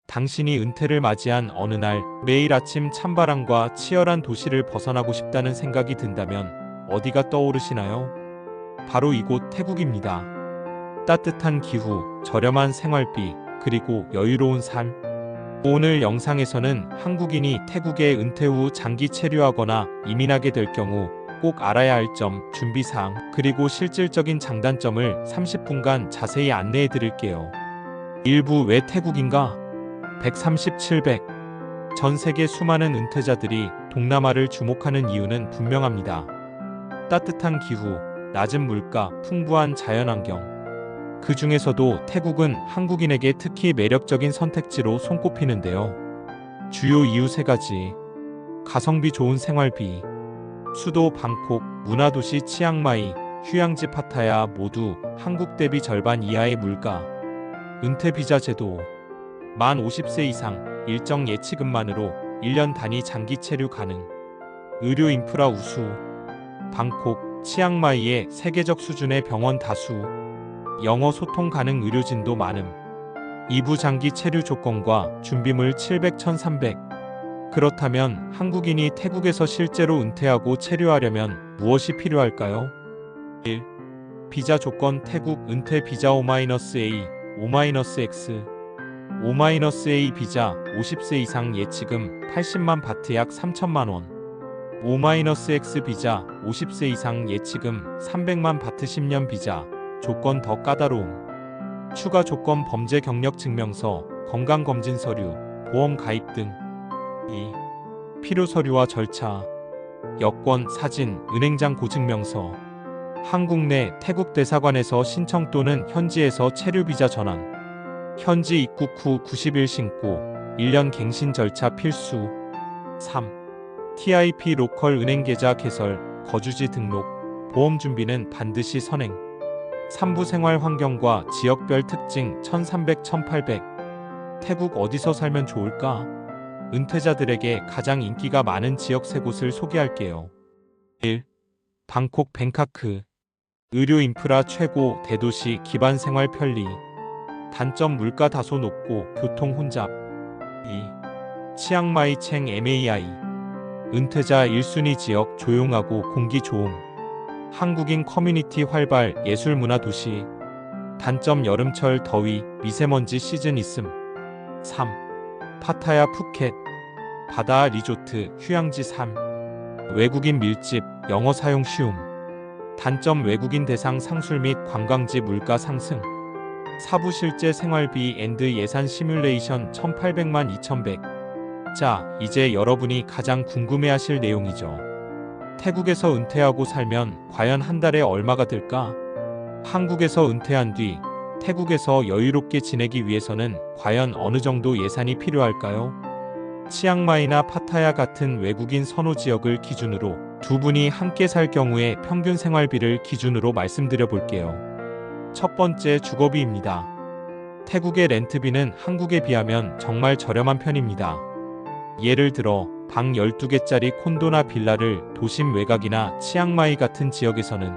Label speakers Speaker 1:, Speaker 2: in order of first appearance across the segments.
Speaker 1: 당신이 은퇴를 맞이한 어느 날 매일 아침 찬바람과 치열한 도시를 벗어나고 싶다는 생각이 든다면 어디가 떠오르시나요? 바로 이곳 태국입니다. 따뜻한 기후, 저렴한 생활비, 그리고 여유로운 삶. 오늘 영상에서는 한국인이 태국에 은퇴 후 장기 체류하거나 이민하게 될 경우 꼭 알아야 할 점, 준비사항, 그리고 실질적인 장단점을 30분간 자세히 안내해 드릴게요. 일부 왜 태국인가? 13700. 전 세계 수많은 은퇴자들이 동남아를 주목하는 이유는 분명합니다. 따뜻한 기후, 낮은 물가, 풍부한 자연환경. 그 중에서도 태국은 한국인에게 특히 매력적인 선택지로 손꼽히는데요. 주요 이유 3가지. 가성비 좋은 생활비. 수도 방콕, 문화도시 치앙마이, 휴양지 파타야 모두 한국 대비 절반 이하의 물가. 은퇴 비자 제도. 만 50세 이상 일정 예치금만으로 1년 단위 장기 체류 가능. 의료 인프라 우수. 방콕, 치앙마이에 세계적 수준의 병원 다수. 영어 소통 가능 의료진도 많음. 2부 장기 체류 조건과 준비물 700-1300. 그렇다면 한국인이 태국에서 실제로 은퇴하고 체류하려면 무엇이 필요할까요? 1. 비자 조건 태국 은퇴 비자 O-A, O-X. O-A 비자 50세 이상 예치금 80만 바트 약 3천만 원. O-X 비자 50세 이상 예치금 300만 바트 10년 비자. 조건 더 까다로움. 추가 조건 범죄 경력 증명서, 건강검진 서류, 보험 가입 등. 2. 필요 서류와 절차. 여권, 사진, 은행장 고증명서. 한국 내 태국 대사관에서 신청 또는 현지에서 체류 비자 전환. 현지 입국 후 90일 신고, 1년 갱신 절차 필수. 3. TIP 로컬 은행 계좌 개설, 거주지 등록, 보험 준비는 반드시 선행. 3부 생활 환경과 지역별 특징 1300-1800. 태국 어디서 살면 좋을까? 은퇴자들에게 가장 인기가 많은 지역 3곳을 소개할게요. 1. 방콕 뱅카크. 의료 인프라 최고, 대도시 기반 생활 편리. 단점 물가 다소 높고 교통 혼잡. 2. 치앙마이 챙 MAI. 은퇴자 1순위 지역, 조용하고 공기 좋음. 한국인 커뮤니티 활발, 예술문화 도시. 단점 여름철 더위, 미세먼지 시즌 있음. 3. 파타야 푸켓. 바다 리조트, 휴양지 삶. 외국인 밀집, 영어 사용 쉬움. 단점 외국인 대상 상술 및 관광지 물가 상승. 4부 실제 생활비 앤드 예산 시뮬레이션 1800만 2100. 자, 이제 여러분이 가장 궁금해하실 내용이죠. 태국에서 은퇴하고 살면 과연 한 달에 얼마가 들까? 한국에서 은퇴한 뒤 태국에서 여유롭게 지내기 위해서는 과연 어느 정도 예산이 필요할까요? 치앙마이나 파타야 같은 외국인 선호 지역을 기준으로 두 분이 함께 살 경우의 평균 생활비를 기준으로 말씀드려 볼게요. 첫 번째, 주거비입니다. 태국의 렌트비는 한국에 비하면 정말 저렴한 편입니다. 예를 들어 방 12개짜리 콘도나 빌라를 도심 외곽이나 치앙마이 같은 지역에서는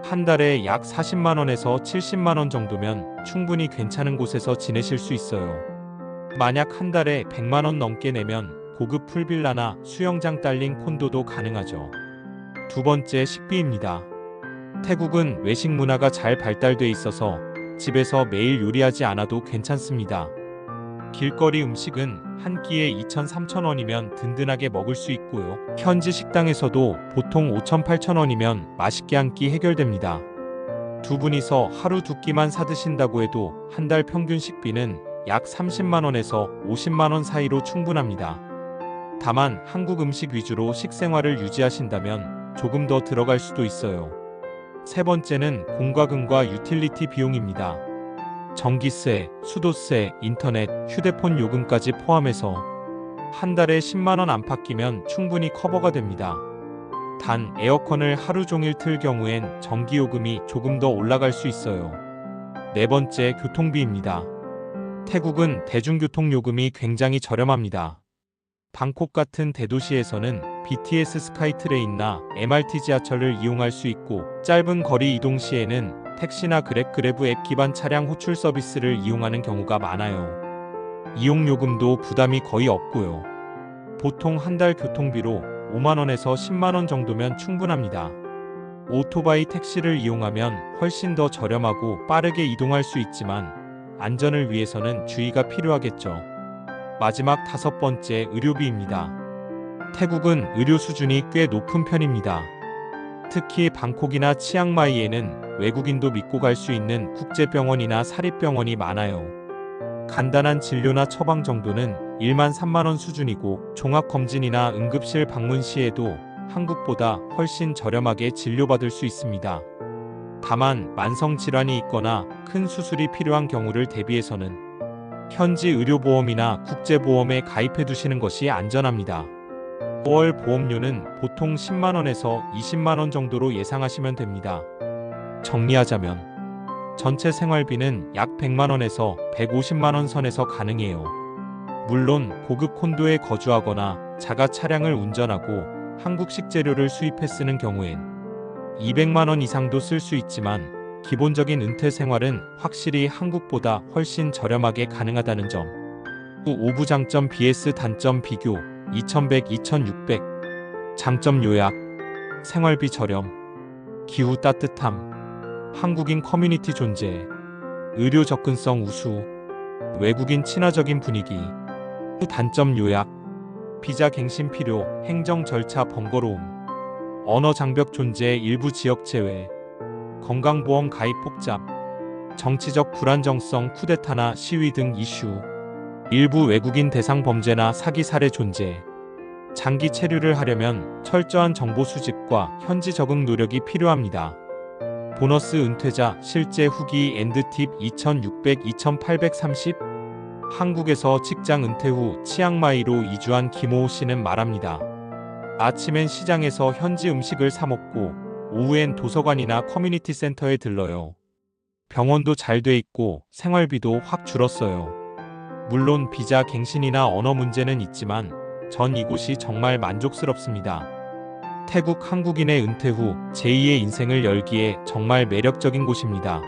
Speaker 1: 한 달에 약 40만원에서 70만원 정도면 충분히 괜찮은 곳에서 지내실 수 있어요. 만약 한 달에 100만원 넘게 내면 고급 풀빌라나 수영장 딸린 콘도도 가능하죠. 두 번째, 식비입니다. 태국은 외식 문화가 잘 발달돼 있어서 집에서 매일 요리하지 않아도 괜찮습니다. 길거리 음식은 한 끼에 2,000-3,000원이면 든든하게 먹을 수 있고요. 현지 식당에서도 보통 5,000-8,000원이면 맛있게 한 끼 해결됩니다. 두 분이서 하루 2끼만 사드신다고 해도 한 달 평균 식비는 약 30만원에서 50만원 사이로 충분합니다. 다만 한국 음식 위주로 식생활을 유지하신다면 조금 더 들어갈 수도 있어요. 세 번째는 공과금과 유틸리티 비용입니다. 전기세, 수도세, 인터넷, 휴대폰 요금까지 포함해서 한 달에 10만원 안팎이면 충분히 커버가 됩니다. 단 에어컨을 하루 종일 틀 경우엔 전기요금이 조금 더 올라갈 수 있어요. 네 번째, 교통비입니다. 태국은 대중교통 요금이 굉장히 저렴합니다. 방콕 같은 대도시에서는 BTS 스카이트레인나 MRT 지하철을 이용할 수 있고 짧은 거리 이동 시에는 택시나 그랩 앱 기반 차량 호출 서비스를 이용하는 경우가 많아요. 이용요금도 부담이 거의 없고요. 보통 한 달 교통비로 5만 원에서 10만 원 정도면 충분합니다. 오토바이 택시를 이용하면 훨씬 더 저렴하고 빠르게 이동할 수 있지만 안전을 위해서는 주의가 필요하겠죠. 마지막 5번째, 의료비입니다. 태국은 의료 수준이 꽤 높은 편입니다. 특히 방콕이나 치앙마이에는 외국인도 믿고 갈 수 있는 국제병원이나 사립병원이 많아요. 간단한 진료나 처방 정도는 1만 3만 원 수준이고 종합검진이나 응급실 방문 시에도 한국보다 훨씬 저렴하게 진료받을 수 있습니다. 다만 만성질환이 있거나 큰 수술이 필요한 경우를 대비해서는 현지 의료보험이나 국제보험에 가입해 두시는 것이 안전합니다. 월 보험료는 보통 10만 원에서 20만 원 정도로 예상하시면 됩니다. 정리하자면 전체 생활비는 약 100만 원에서 150만 원 선에서 가능해요. 물론 고급 콘도에 거주하거나 자가 차량을 운전하고 한국식 재료를 수입해 쓰는 경우엔 200만 원 이상도 쓸 수 있지만 기본적인 은퇴 생활은 확실히 한국보다 훨씬 저렴하게 가능하다는 점. 5부 장점 vs 단점 비교. 2100-2600. 장점 요약. 생활비 저렴. 기후 따뜻함. 한국인 커뮤니티 존재. 의료 접근성 우수. 외국인 친화적인 분위기. 단점 요약. 비자 갱신 필요, 행정 절차 번거로움. 언어 장벽 존재, 일부 지역 제외. 건강보험 가입 복잡. 정치적 불안정성, 쿠데타나 시위 등 이슈. 일부 외국인 대상 범죄나 사기 사례 존재. 장기 체류를 하려면 철저한 정보 수집과 현지 적응 노력이 필요합니다. 보너스 은퇴자 실제 후기 엔드팁 2600-2830. 한국에서 직장 은퇴 후 치앙마이로 이주한 김호우 씨는 말합니다. 아침엔 시장에서 현지 음식을 사 먹고 오후엔 도서관이나 커뮤니티 센터에 들러요. 병원도 잘 돼 있고 생활비도 확 줄었어요. 물론 비자 갱신이나 언어 문제는 있지만 전 이곳이 정말 만족스럽습니다. 태국 한국인의 은퇴 후 제2의 인생을 열기에 정말 매력적인 곳입니다.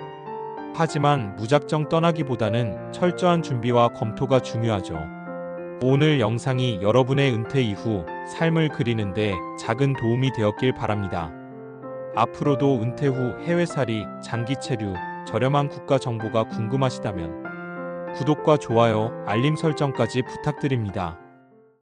Speaker 1: 하지만 무작정 떠나기보다는 철저한 준비와 검토가 중요하죠. 오늘 영상이 여러분의 은퇴 이후 삶을 그리는데 작은 도움이 되었길 바랍니다. 앞으로도 은퇴 후 해외살이, 장기 체류, 저렴한 국가 정보가 궁금하시다면 구독과 좋아요, 알림 설정까지 부탁드립니다.